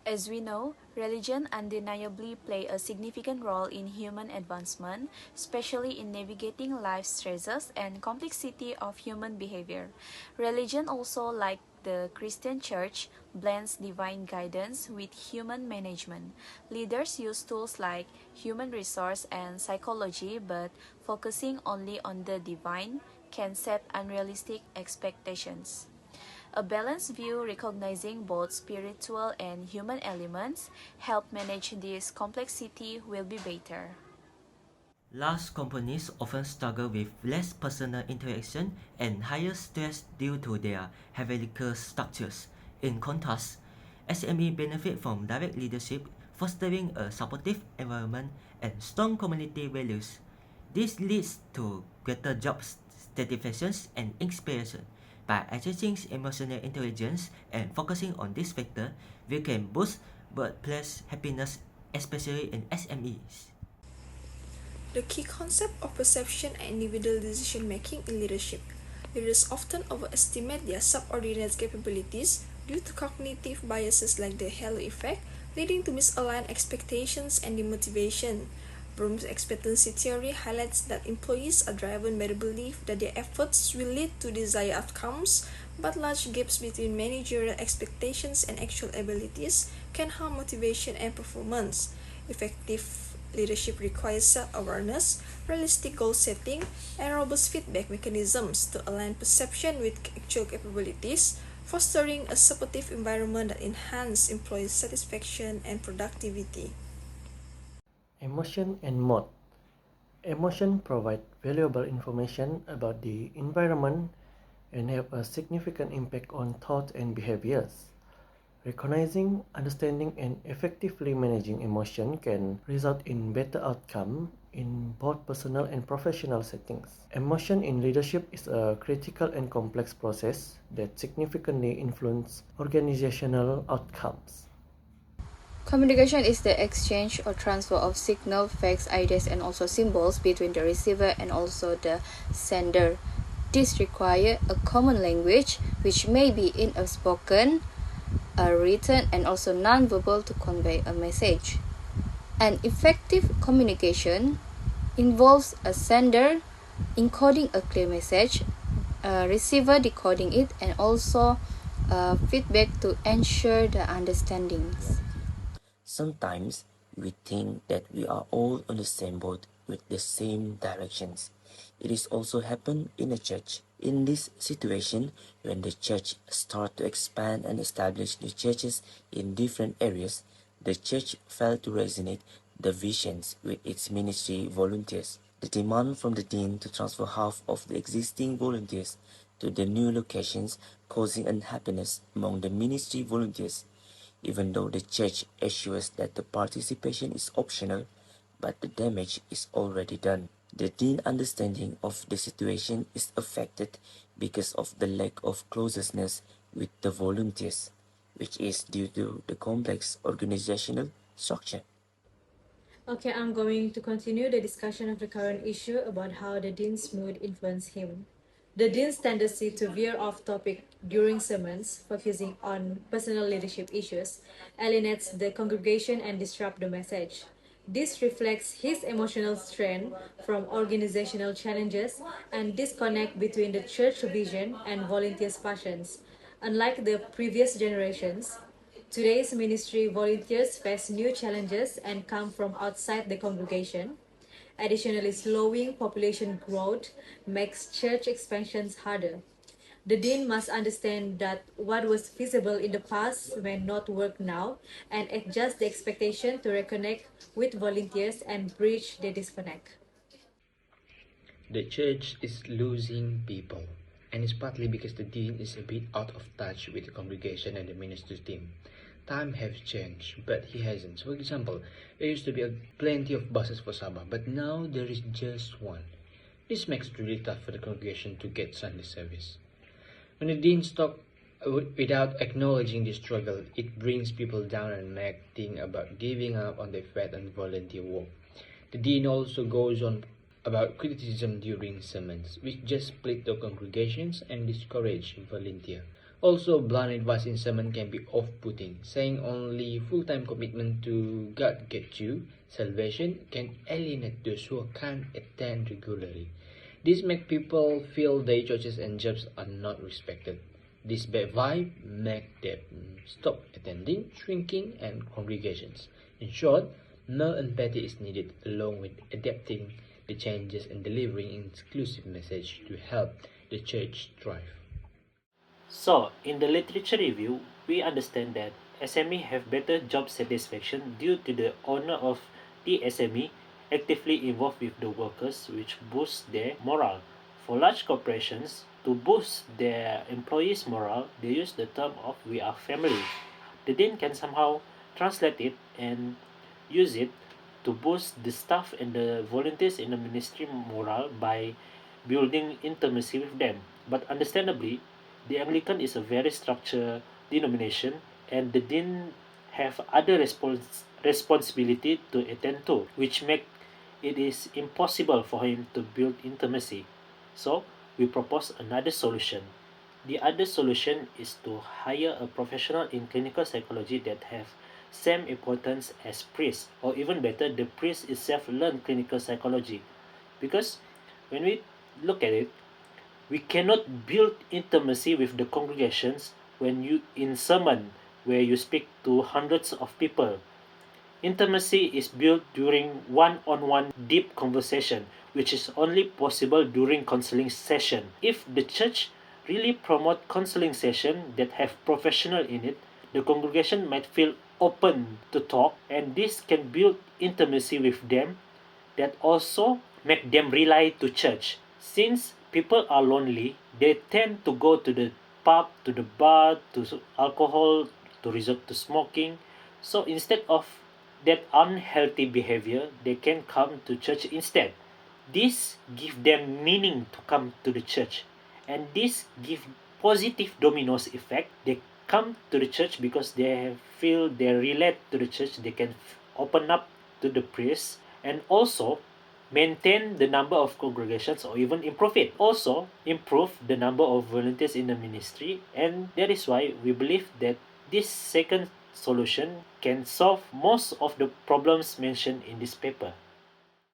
As we know, religion undeniably play a significant role in human advancement, especially in navigating life's stresses and complexity of human behavior. Religion also, like the Christian Church, blends divine guidance with human management. Leaders use tools like human resource and psychology, but focusing only on the divine can set unrealistic expectations. A balanced view recognizing both spiritual and human elements help manage this complexity will be better. Large companies often struggle with less personal interaction and higher stress due to their hierarchical structures. In contrast, SME benefit from direct leadership, fostering a supportive environment and strong community values. This leads to greater job satisfaction and inspiration. By addressing emotional intelligence and focusing on this factor, we can boost workplace happiness, especially in SMEs. The key concept of perception and individual decision making in leadership. Leaders often overestimate their subordinates' capabilities due to cognitive biases like the halo effect, leading to misaligned expectations and demotivation. Bloom's expectancy theory highlights that employees are driven by the belief that their efforts will lead to desired outcomes, but large gaps between managerial expectations and actual abilities can harm motivation and performance. Effective leadership requires self-awareness, realistic goal setting, and robust feedback mechanisms to align perception with actual capabilities, fostering a supportive environment that enhances employee satisfaction and productivity. Emotion and mood. Emotion provide valuable information about the environment and have a significant impact on thoughts and behaviors. Recognizing, understanding, and effectively managing emotion can result in better outcome in both personal and professional settings. Emotion in leadership is a critical and complex process that significantly influences organizational outcomes. Communication is the exchange or transfer of signal, facts, ideas, and also symbols between the receiver and also the sender. This requires a common language, which may be in a spoken, a written, and also non-verbal to convey a message. An effective communication involves a sender encoding a clear message, a receiver decoding it, and also feedback to ensure the understandings. Sometimes we think that we are all on the same boat with the same directions. It is also happened in a church. In this situation, when the church started to expand and establish the churches in different areas, the church failed to resonate the visions with its ministry volunteers. The demand from the dean to transfer half of the existing volunteers to the new locations causing unhappiness among the ministry volunteers. Even though the church assures that the participation is optional, but the damage is already done. The dean understanding of the situation is affected because of the lack of closeness with the volunteers, which is due to the complex organizational structure. Okay, I'm going to continue the discussion of the current issue about how the dean's mood influenced him. The dean's tendency to veer off topic during sermons, focusing on personal leadership issues, alienates the congregation and disrupts the message. This reflects his emotional strain from organizational challenges and disconnect between the church vision and volunteers' passions. Unlike the previous generations, today's ministry volunteers face new challenges and come from outside the congregation. Additionally, slowing population growth makes church expansions harder. The dean must understand that what was feasible in the past may not work now and adjust the expectation to reconnect with volunteers and bridge the disconnect. The church is losing people, and it's partly because the dean is a bit out of touch with the congregation and the ministry team. Time has changed, but he hasn't. For example, there used to be plenty of buses for Sabah, but now there is just one. This makes it really tough for the congregation to get Sunday service. When the dean talks without acknowledging the struggle, it brings people down and make think about giving up on their faith and volunteer work. The dean also goes on about criticism during sermons, which just split the congregations and discourage volunteer. Also, blunt advice in sermon can be off-putting. Saying only full-time commitment to God gets you salvation can alienate those who can't attend regularly. This makes people feel their churches and jobs are not respected. This bad vibe make them stop attending, shrinking, and congregations. In short, more empathy is needed along with adapting the changes and delivering inclusive message to help the church thrive. So, in the literature review, we understand that SME have better job satisfaction due to the owner of the SME actively involved with the workers, which boosts their morale. For large corporations, to boost their employees' morale, they use the term of "we are family." The dean can somehow translate it and use it to boost the staff and the volunteers in the ministry morale by building intimacy with them. But understandably, the Anglican is a very structured denomination, and the dean have other responsibility to attend to, which make it is impossible for him to build intimacy. So we propose another solution. The other solution is to hire a professional in clinical psychology that have same importance as priest, or even better, the priest itself learn clinical psychology. Because when we look at it, we cannot build intimacy with the congregations when you in sermon where you speak to hundreds of people. Intimacy is built during one-on-one deep conversation, which is only possible during counseling session. If the church really promote counseling session that have professional in it, the congregation might feel open to talk, and this can build intimacy with them that also make them rely to church. Since people are lonely, they tend to go to the pub, to the bar, to alcohol, to resort to smoking. So instead of that unhealthy behavior, they can come to church instead. This give them meaning to come to the church, and this give positive dominoes effect. They come to the church because they feel they relate to the church. They can open up to the priest, and also maintain the number of congregations or even improve it. Also, improve the number of volunteers in the ministry, and that is why we believe that this second solution can solve most of the problems mentioned in this paper.